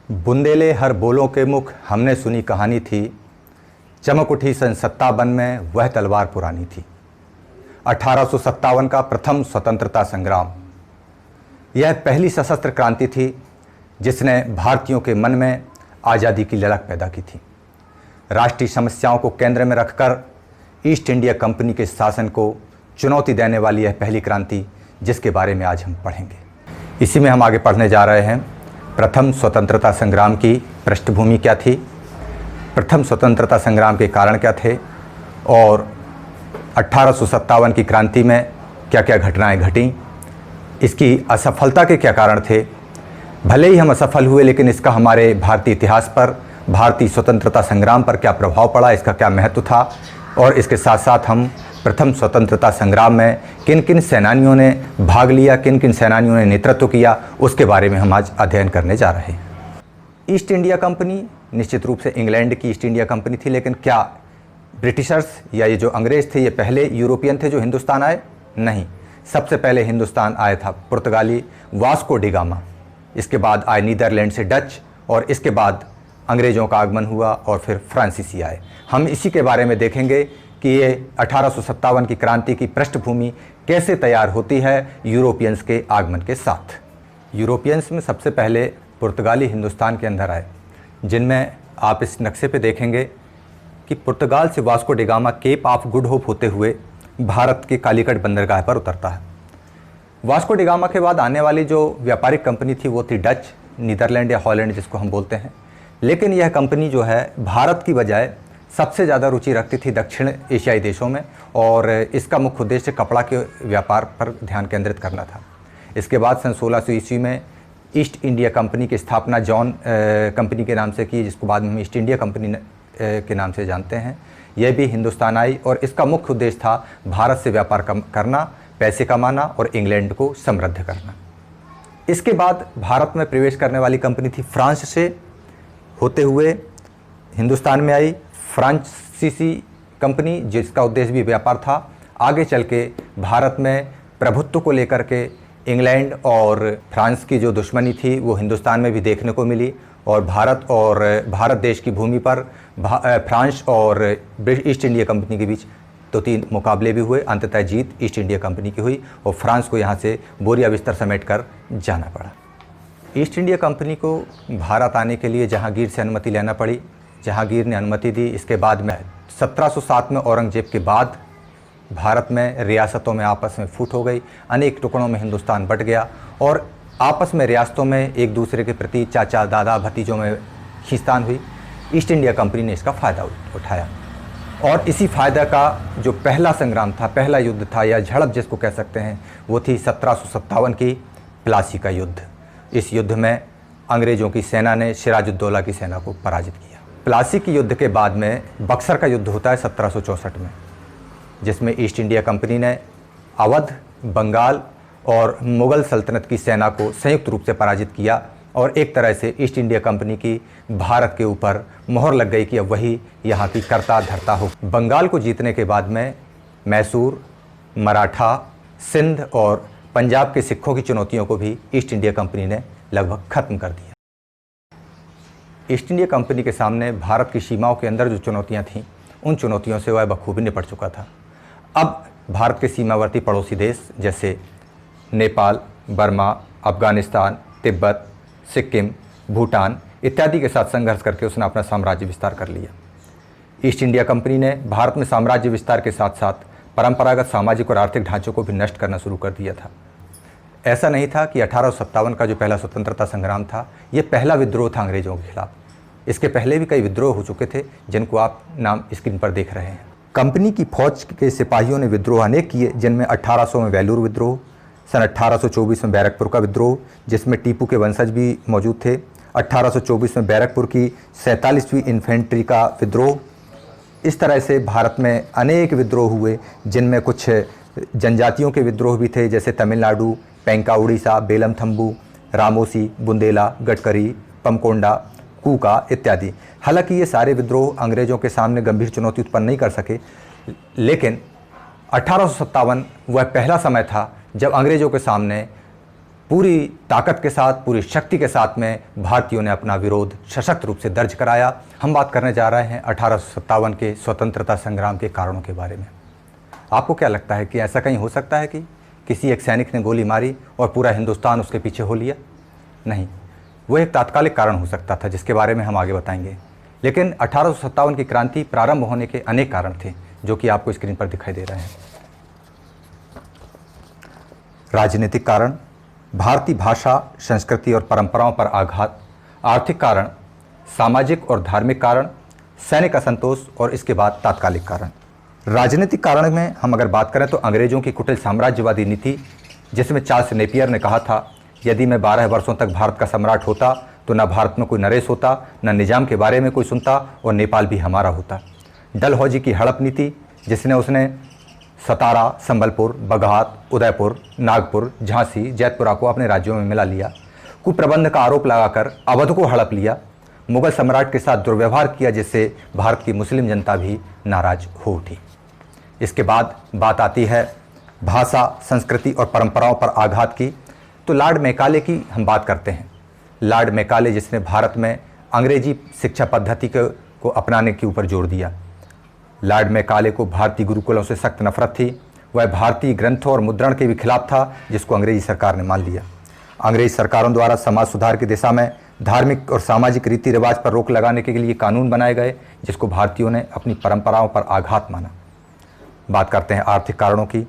बुंदेले हर बोलों के मुख हमने सुनी कहानी थी। चमक उठी सन 57 में वह तलवार पुरानी थी। 1857 का प्रथम स्वतंत्रता संग्राम, यह पहली सशस्त्र क्रांति थी जिसने भारतीयों के मन में आज़ादी की ललक पैदा की थी। राष्ट्रीय समस्याओं को केंद्र में रखकर ईस्ट इंडिया कंपनी के शासन को चुनौती देने वाली यह पहली क्रांति, जिसके बारे में आज हम पढ़ेंगे। इसी में हम आगे पढ़ने जा रहे हैं। प्रथम स्वतंत्रता संग्राम की पृष्ठभूमि क्या थी, प्रथम स्वतंत्रता संग्राम के कारण क्या थे और 1857 की क्रांति में क्या क्या घटनाएं घटीं, इसकी असफलता के क्या कारण थे। भले ही हम असफल हुए, लेकिन इसका हमारे भारतीय इतिहास पर, भारतीय स्वतंत्रता संग्राम पर क्या प्रभाव पड़ा, इसका क्या महत्व था, और इसके साथ साथ हम प्रथम स्वतंत्रता संग्राम में किन किन सेनानियों ने भाग लिया, किन किन सेनानियों ने नेतृत्व किया, उसके बारे में हम आज अध्ययन करने जा रहे हैं। ईस्ट इंडिया कंपनी निश्चित रूप से इंग्लैंड की ईस्ट इंडिया कंपनी थी, लेकिन क्या ब्रिटिशर्स या ये जो अंग्रेज़ थे ये पहले यूरोपियन थे जो हिंदुस्तान आए? नहीं, सबसे पहले हिंदुस्तान आया था पुर्तगाली वास्को डी गामा। इसके बाद आए नीदरलैंड से डच, और इसके बाद अंग्रेज़ों का आगमन हुआ और फिर फ्रांसीसी आए। हम इसी के बारे में देखेंगे कि ये 1857 की क्रांति की पृष्ठभूमि कैसे तैयार होती है यूरोपियंस के आगमन के साथ। यूरोपियंस में सबसे पहले पुर्तगाली हिंदुस्तान के अंदर आए, जिनमें आप इस नक्शे पे देखेंगे कि पुर्तगाल से Vasco da Gama Cape of Good Hope होते हुए भारत के कालीकट बंदरगाह पर उतरता है। वास्को डी गामा के बाद आने वाली जो व्यापारिक कंपनी थी वो थी डच, नीदरलैंड या हॉलैंड जिसको हम बोलते हैं। लेकिन यह कंपनी जो है भारत की बजाय सबसे ज़्यादा रुचि रखती थी दक्षिण एशियाई देशों में, और इसका मुख्य उद्देश्य कपड़ा के व्यापार पर ध्यान केंद्रित करना था। इसके बाद सन 1600 ईस्वी में ईस्ट इंडिया कंपनी की स्थापना जॉन कंपनी के नाम से की, जिसको बाद में हम ईस्ट इंडिया कंपनी के नाम से जानते हैं। यह भी हिंदुस्तान आई और इसका मुख्य उद्देश्य था भारत से व्यापार करना, पैसे कमाना और इंग्लैंड को समृद्ध करना। इसके बाद भारत में प्रवेश करने वाली कंपनी थी फ्रांस से होते हुए हिंदुस्तान में आई फ्रांसीसी कंपनी, जिसका उद्देश्य भी व्यापार था। आगे चल के भारत में प्रभुत्व को लेकर के इंग्लैंड और फ्रांस की जो दुश्मनी थी वो हिंदुस्तान में भी देखने को मिली, और भारत देश की भूमि पर फ्रांस और ईस्ट इंडिया कंपनी के बीच 2-3 मुकाबले भी हुए। अंततः जीत ईस्ट इंडिया कंपनी की हुई और फ्रांस को यहाँ से बोरिया बिस्तर समेट कर जाना पड़ा। ईस्ट इंडिया कंपनी को भारत आने के लिए जहांगीर से अनुमति लेना पड़ी। जहांगीर ने अनुमति दी। इसके बाद में 1707 में औरंगजेब के बाद भारत में रियासतों में आपस में फूट हो गई, अनेक टुकड़ों में हिंदुस्तान बट गया और आपस में रियासतों में एक दूसरे के प्रति चाचा दादा भतीजों में खींचतान हुई। ईस्ट इंडिया कंपनी ने इसका फ़ायदा उठाया और इसी फ़ायदा का जो पहला संग्राम था, पहला युद्ध था या झड़प जिसको कह सकते हैं, वो थी 1757 की प्लासी का युद्ध। इस युद्ध में अंग्रेज़ों की सेना ने सिराजुद्दौला की सेना को पराजित किया। प्लासी के युद्ध के बाद में बक्सर का युद्ध होता है 1764 में, जिसमें ईस्ट इंडिया कंपनी ने अवध, बंगाल और मुग़ल सल्तनत की सेना को संयुक्त रूप से पराजित किया और एक तरह से ईस्ट इंडिया कंपनी की भारत के ऊपर मोहर लग गई कि अब वही यहाँ की कर्ता धर्ता हो। बंगाल को जीतने के बाद में मैसूर, मराठा, सिंध और पंजाब के सिखों की चुनौतियों को भी ईस्ट इंडिया कंपनी ने लगभग ख़त्म कर दिया। ईस्ट इंडिया कंपनी के सामने भारत की सीमाओं के अंदर जो चुनौतियां थीं, उन चुनौतियों से वह बखूबी निपट चुका था। अब भारत के सीमावर्ती पड़ोसी देश जैसे नेपाल, बर्मा, अफ़गानिस्तान, तिब्बत, सिक्किम, भूटान इत्यादि के साथ संघर्ष करके उसने अपना साम्राज्य विस्तार कर लिया। ईस्ट इंडिया कंपनी ने भारत में साम्राज्य विस्तार के साथ साथ परंपरागत सामाजिक और आर्थिक ढांचों को भी नष्ट करना शुरू कर दिया था। ऐसा नहीं था कि 1857 का जो पहला स्वतंत्रता संग्राम था, ये पहला विद्रोह था अंग्रेज़ों के खिलाफ। इसके पहले भी कई विद्रोह हो चुके थे, जिनको आप नाम स्क्रीन पर देख रहे हैं। कंपनी की फौज के सिपाहियों ने विद्रोह अनेक किए, जिनमें 1800 में वेलूर विद्रोह, सन 1824 में बैरकपुर का विद्रोह, जिसमें टीपू के वंशज भी मौजूद थे, 1824 में बैरकपुर की 47वीं इन्फेंट्री का विद्रोह। इस तरह से भारत में अनेक विद्रोह हुए, जिनमें कुछ जनजातियों के विद्रोह भी थे, जैसे तमिलनाडु, पेंका उड़ीसा, बेलम थम्बू, रामोसी, बुंदेला, गडकरी, पमकोंडा, कूका इत्यादि। हालांकि ये सारे विद्रोह अंग्रेज़ों के सामने गंभीर चुनौती उत्पन्न नहीं कर सके, लेकिन 1857 वह पहला समय था जब अंग्रेज़ों के सामने पूरी ताकत के साथ, पूरी शक्ति के साथ में भारतीयों ने अपना विरोध सशक्त रूप से दर्ज कराया। हम बात करने जा रहे हैं 1857 के स्वतंत्रता संग्राम के कारणों के बारे में। आपको क्या लगता है कि ऐसा कहीं हो सकता है कि किसी एक सैनिक ने गोली मारी और पूरा हिंदुस्तान उसके पीछे हो लिया? नहीं, वो एक तात्कालिक कारण हो सकता था जिसके बारे में हम आगे बताएंगे। लेकिन 1857 की क्रांति प्रारंभ होने के अनेक कारण थे जो कि आपको स्क्रीन पर दिखाई दे रहे हैं। राजनीतिक कारण, भारतीय भाषा, संस्कृति और परंपराओं पर आघात। आर्थिक कारण, सामाजिक और धार्मिक कारण, सैनिक असंतोष और इसके बाद तात्कालिक कारण। राजनीतिक कारण में हम अगर बात करें तो अंग्रेजों की कुटिल साम्राज्यवादी नीति, जिसमें चार्ल्स नेपियर ने कहा था, यदि मैं 12 वर्षों तक भारत का सम्राट होता तो न भारत में कोई नरेश होता, न निजाम के बारे में कोई सुनता और नेपाल भी हमारा होता। डलहौजी की हड़प नीति, जिसने उसने सतारा, संबलपुर, बगहात, उदयपुर, नागपुर, झांसी, जैतपुरा को अपने राज्यों में मिला लिया। कुप्रबंध का आरोप लगाकर अवध को हड़प लिया। मुगल सम्राट के साथ दुर्व्यवहार किया, जिससे भारत की मुस्लिम जनता भी नाराज हो उठी। इसके बाद बात आती है भाषा, संस्कृति और परंपराओं पर आघात की। तो लॉर्ड मैकाले की हम बात करते हैं। लॉर्ड मैकाले, जिसने भारत में अंग्रेजी शिक्षा पद्धति को अपनाने के ऊपर जोर दिया। लॉर्ड मैकाले को भारतीय गुरुकुलों से सख्त नफरत थी। वह भारतीय ग्रंथों और मुद्रण के भी खिलाफ था, जिसको अंग्रेजी सरकार ने मान लिया। अंग्रेज सरकारों द्वारा समाज सुधार की दिशा में धार्मिक और सामाजिक रीति रिवाज पर रोक लगाने के लिए कानून बनाए गए, जिसको भारतीयों ने अपनी परंपराओं पर आघात माना। बात करते हैं आर्थिक कारणों की।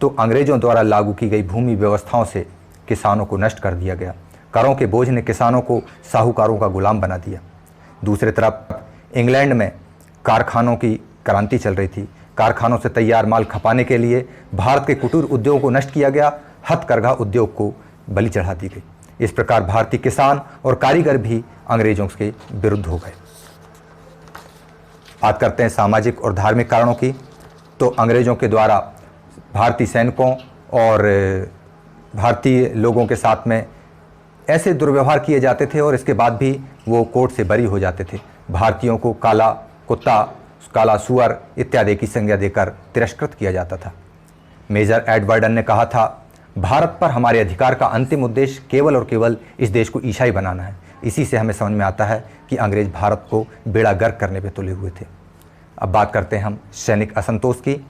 तो अंग्रेजों द्वारा लागू की गई भूमि व्यवस्थाओं से किसानों को नष्ट कर दिया गया। करों के बोझ ने किसानों को साहूकारों का गुलाम बना दिया। दूसरी तरफ इंग्लैंड में कारखानों की क्रांति चल रही थी। कारखानों से तैयार माल खपाने के लिए भारत के कुटीर उद्योग को नष्ट किया गया। हथकरघा उद्योग को बलि चढ़ा दी गई। इस प्रकार भारतीय किसान और कारीगर भी अंग्रेजों के विरुद्ध हो गए। बात करते हैं सामाजिक और धार्मिक कारणों की। तो अंग्रेजों के द्वारा भारतीय सैनिकों और भारतीय लोगों के साथ में ऐसे दुर्व्यवहार किए जाते थे और इसके बाद भी वो कोर्ट से बरी हो जाते थे। भारतीयों को काला कुत्ता, काला सुअर इत्यादि की संज्ञा देकर तिरस्कृत किया जाता था। मेजर एडवर्डन ने कहा था, भारत पर हमारे अधिकार का अंतिम उद्देश्य केवल और केवल इस देश को ईसाई बनाना है। इसी से हमें समझ में आता है कि अंग्रेज भारत को बेड़ा गर्क करने पे तुले हुए थे। अब बात करते हैं हम सैनिक असंतोष की।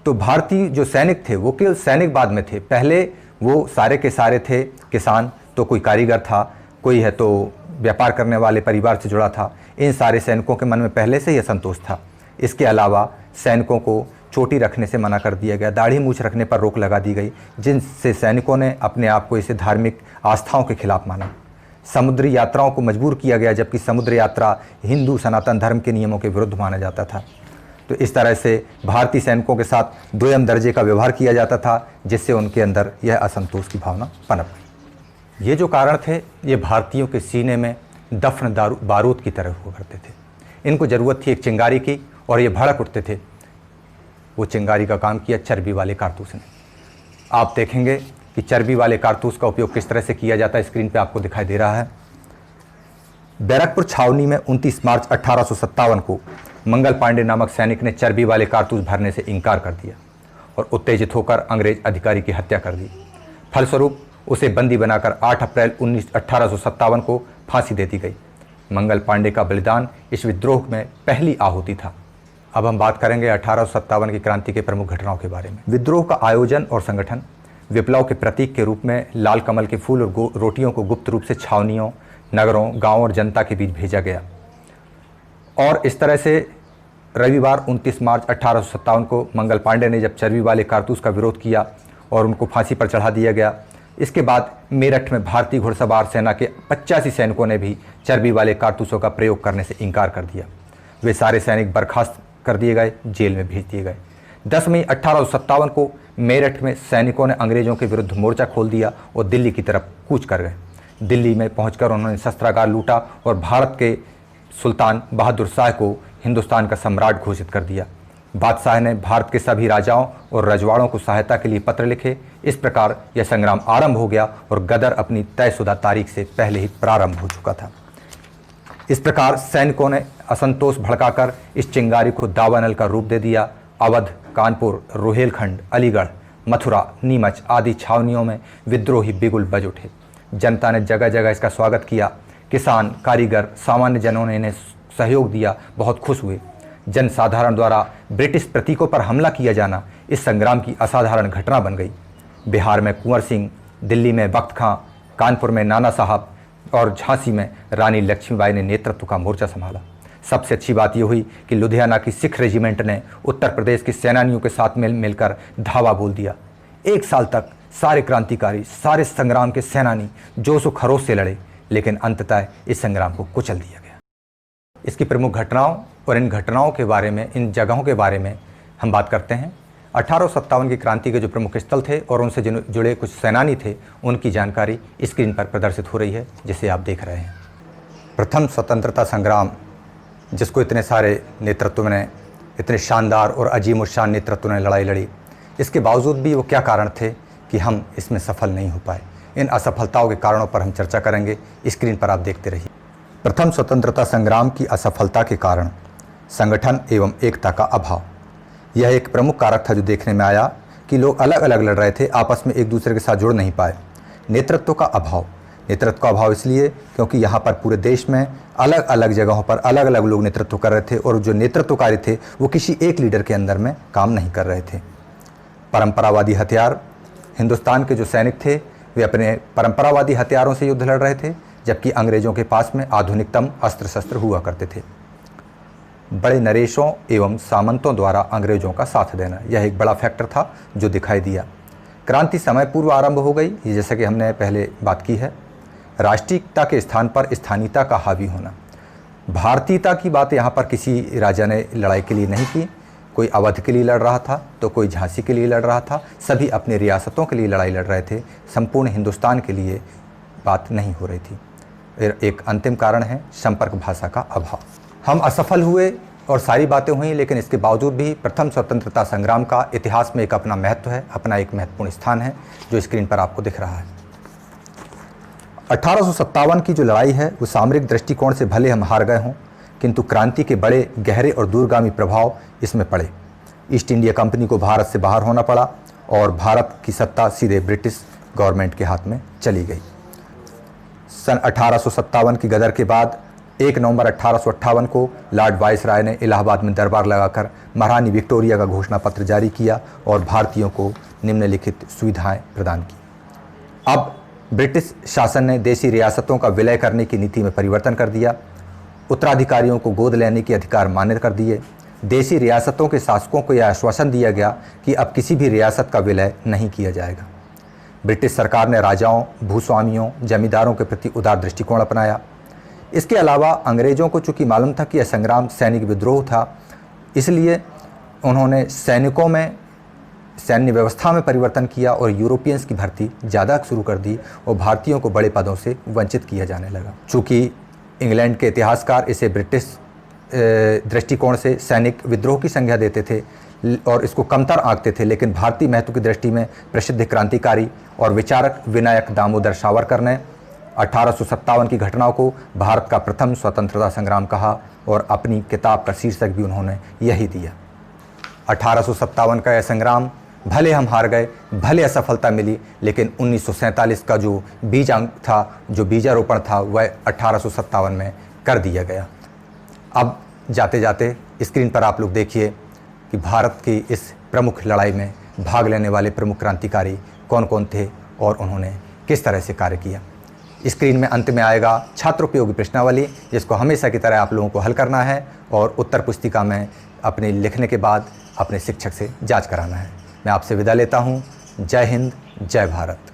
तो भारतीय जो सैनिक थे वो केवल सैनिक बाद में थे। पहले वो सारे के सारे थे किसान, तो कोई कारीगर था, कोई है तो व्यापार करने वाले परिवार से जुड़ा था। इन सारे सैनिकों के मन में पहले से ही असंतोष था। इसके अलावा सैनिकों को चोटी रखने से मना कर दिया गया, दाढ़ी मूछ रखने पर रोक लगा दी गई, जिनसे सैनिकों ने अपने आप को इसे धार्मिक आस्थाओं के खिलाफ माना। समुद्री यात्राओं को मजबूर किया गया, जबकि समुद्र यात्रा हिंदू सनातन धर्म के नियमों के विरुद्ध माना जाता था। तो इस तरह से भारतीय सैनिकों के साथ दोयम दर्जे का व्यवहार किया जाता था, जिससे उनके अंदर यह असंतोष की भावना पनप गई। ये जो कारण थे, ये भारतीयों के सीने में दफन बारूद की तरह हुआ करते थे। इनको ज़रूरत थी एक चिंगारी की और ये भड़क उठते थे। वो चिंगारी का काम किया चर्बी वाले कारतूस ने। आप देखेंगे कि चर्बी वाले कारतूस का उपयोग किस तरह से किया जाता है, स्क्रीन पे आपको दिखाई दे रहा है। बैरकपुर छावनी में 29 मार्च 1857 को मंगल पांडे नामक सैनिक ने चर्बी वाले कारतूस भरने से इनकार कर दिया और उत्तेजित होकर अंग्रेज अधिकारी की हत्या कर दी। फलस्वरूप उसे बंदी बनाकर 8 अप्रैल 1857 को फांसी दे दी गई। मंगल पांडे का बलिदान इस विद्रोह में पहली आहुति था। अब हम बात करेंगे 1857 की क्रांति के प्रमुख घटनाओं के बारे में। विद्रोह का आयोजन और संगठन। विप्लव के प्रतीक के रूप में लाल कमल के फूल और रोटियों को गुप्त रूप से छावनियों, नगरों, गांवों और जनता के बीच भेजा गया और इस तरह से रविवार 29 मार्च 1857 को मंगल पांडे ने जब चर्बी वाले कारतूस का विरोध किया और उनको फांसी पर चढ़ा दिया गया। इसके बाद मेरठ में भारतीय घुड़सवार सेना के 85 सैनिकों ने भी चर्बी वाले कारतूसों का प्रयोग करने से इनकार कर दिया। वे सारे सैनिक बर्खास्त कर दिए गए, जेल में भेज दिए गए। 10 मई 1857 को मेरठ में सैनिकों ने अंग्रेजों के विरुद्ध मोर्चा खोल दिया और दिल्ली की तरफ कूच कर गए। दिल्ली में पहुंचकर उन्होंने शस्त्रागार लूटा और भारत के सुल्तान बहादुर शाह को हिंदुस्तान का सम्राट घोषित कर दिया। बादशाह ने भारत के सभी राजाओं और रजवाड़ों को सहायता के लिए पत्र लिखे। इस प्रकार यह संग्राम आरंभ हो गया और गदर अपनी तयशुदा तारीख से पहले ही प्रारंभ हो चुका था। इस प्रकार सैनिकों ने असंतोष भड़काकर इस चिंगारी को दावानल का रूप दे दिया। अवध, कानपुर, रोहेलखंड, अलीगढ़, मथुरा, नीमच आदि छावनियों में विद्रोही बिगुल बज उठे। जनता ने जगह जगह इसका स्वागत किया। किसान, कारीगर, सामान्य जनों ने इन्हें सहयोग दिया, बहुत खुश हुए। जनसाधारण द्वारा ब्रिटिश प्रतीकों पर हमला किया जाना इस संग्राम की असाधारण घटना बन गई। बिहार में कुंवर सिंह, दिल्ली में बख्त खां, कानपुर में नाना साहब और झांसी में रानी लक्ष्मीबाई ने नेतृत्व का मोर्चा संभाला। सबसे अच्छी बात यह हुई कि लुधियाना की सिख रेजिमेंट ने उत्तर प्रदेश के सेनानियों के साथ मिलकर धावा बोल दिया। 1 साल तक सारे क्रांतिकारी, सारे संग्राम के सेनानी जोश व खरोश से लड़े, लेकिन अंततः इस संग्राम को कुचल दिया गया। इसकी प्रमुख घटनाओं और इन घटनाओं के बारे में, इन जगहों के बारे में हम बात करते हैं। 1857 की क्रांति के जो प्रमुख स्थल थे और उनसे जुड़े कुछ सेनानी थे, उनकी जानकारी स्क्रीन पर प्रदर्शित हो रही है, जिसे आप देख रहे हैं। प्रथम स्वतंत्रता संग्राम, जिसको इतने सारे नेतृत्व ने, इतने शानदार और अजीम उशान नेतृत्व ने लड़ाई लड़ी, इसके बावजूद भी वो क्या कारण थे कि हम इसमें सफल नहीं हो पाए। इन असफलताओं के कारणों पर हम चर्चा करेंगे। स्क्रीन पर आप देखते रहिए। प्रथम स्वतंत्रता संग्राम की असफलता के कारण संगठन एवं एकता का अभाव, यह एक प्रमुख कारक था जो देखने में आया कि लोग अलग अलग लड़ रहे थे, आपस में एक दूसरे के साथ जुड़ नहीं पाए। नेतृत्व का अभाव, नेतृत्व का अभाव इसलिए क्योंकि यहाँ पर पूरे देश में अलग अलग जगहों पर अलग अलग लोग नेतृत्व कर रहे थे और जो नेतृत्वकारी थे वो किसी एक लीडर के अंदर में काम नहीं कर रहे थे। परंपरावादी हथियार, हिंदुस्तान के जो सैनिक थे वे अपने परंपरावादी हथियारों से युद्ध लड़ रहे थे, जबकि अंग्रेज़ों के पास में आधुनिकतम अस्त्र शस्त्र हुआ करते थे। बड़े नरेशों एवं सामंतों द्वारा अंग्रेज़ों का साथ देना, यह एक बड़ा फैक्टर था जो दिखाई दिया। क्रांति समय पूर्व आरंभ हो गई, जैसा कि हमने पहले बात की है। राष्ट्रीयता के स्थान पर स्थानीयता का हावी होना, भारतीयता की बात यहाँ पर किसी राजा ने लड़ाई के लिए नहीं की। कोई अवध के लिए लड़ रहा था तो कोई झांसी के लिए लड़ रहा था, सभी अपनी रियासतों के लिए लड़ाई लड़ रहे थे, संपूर्ण हिंदुस्तान के लिए बात नहीं हो रही थी। एक अंतिम कारण है संपर्क भाषा का अभाव। हम असफल हुए और सारी बातें हुई, लेकिन इसके बावजूद भी प्रथम स्वतंत्रता संग्राम का इतिहास में एक अपना महत्व है, अपना एक महत्वपूर्ण स्थान है, जो स्क्रीन पर आपको दिख रहा है। 1857 की जो लड़ाई है वो सामरिक दृष्टिकोण से भले हम हार गए हों, किंतु क्रांति के बड़े गहरे और दूरगामी प्रभाव इसमें पड़े। ईस्ट इंडिया कंपनी को भारत से बाहर होना पड़ा और भारत की सत्ता सीधे ब्रिटिश गवर्नमेंट के हाथ में चली गई। सन 1857 की गदर के बाद 1 नवंबर 1858 को लॉर्ड वाइसराय ने इलाहाबाद में दरबार लगाकर महारानी विक्टोरिया का घोषणा पत्र जारी किया और भारतीयों को निम्नलिखित सुविधाएं प्रदान की। अब ब्रिटिश शासन ने देशी रियासतों का विलय करने की नीति में परिवर्तन कर दिया। उत्तराधिकारियों को गोद लेने के अधिकार मान्य कर दिए। देशी रियासतों के शासकों को यह आश्वासन दिया गया कि अब किसी भी रियासत का विलय नहीं किया जाएगा। ब्रिटिश सरकार ने राजाओं, भूस्वामियों, जमींदारों के प्रति उदार दृष्टिकोण अपनाया। इसके अलावा अंग्रेज़ों को चूँकि मालूम था कि यह संग्राम सैनिक विद्रोह था, इसलिए उन्होंने सैनिकों में, सैन्य व्यवस्था में परिवर्तन किया और यूरोपियंस की भर्ती ज़्यादा शुरू कर दी और भारतीयों को बड़े पदों से वंचित किया जाने लगा। चूँकि इंग्लैंड के इतिहासकार इसे ब्रिटिश दृष्टिकोण से सैनिक विद्रोह की संज्ञा देते थे और इसको कमतर आंकते थे, लेकिन भारतीय महत्व की दृष्टि में प्रसिद्ध क्रांतिकारी और विचारक विनायक दामोदर सावरकर ने 1857 की घटनाओं को भारत का प्रथम स्वतंत्रता संग्राम कहा और अपनी किताब का शीर्षक भी उन्होंने यही दिया। 1857 का यह संग्राम भले हम हार गए, भले असफलता मिली, लेकिन 1947 का जो बीजांक था, जो बीजारोपण था, वह 1857 में कर दिया गया। अब जाते जाते स्क्रीन पर आप लोग देखिए कि भारत की इस प्रमुख लड़ाई में भाग लेने वाले प्रमुख क्रांतिकारी कौन कौन थे और उन्होंने किस तरह से कार्य किया। स्क्रीन में अंत में आएगा छात्रोपयोगी प्रश्नावली, जिसको हमेशा की तरह आप लोगों को हल करना है और उत्तर पुस्तिका में अपने लिखने के बाद अपने शिक्षक से जांच कराना है। मैं आपसे विदा लेता हूँ। जय हिंद, जय भारत।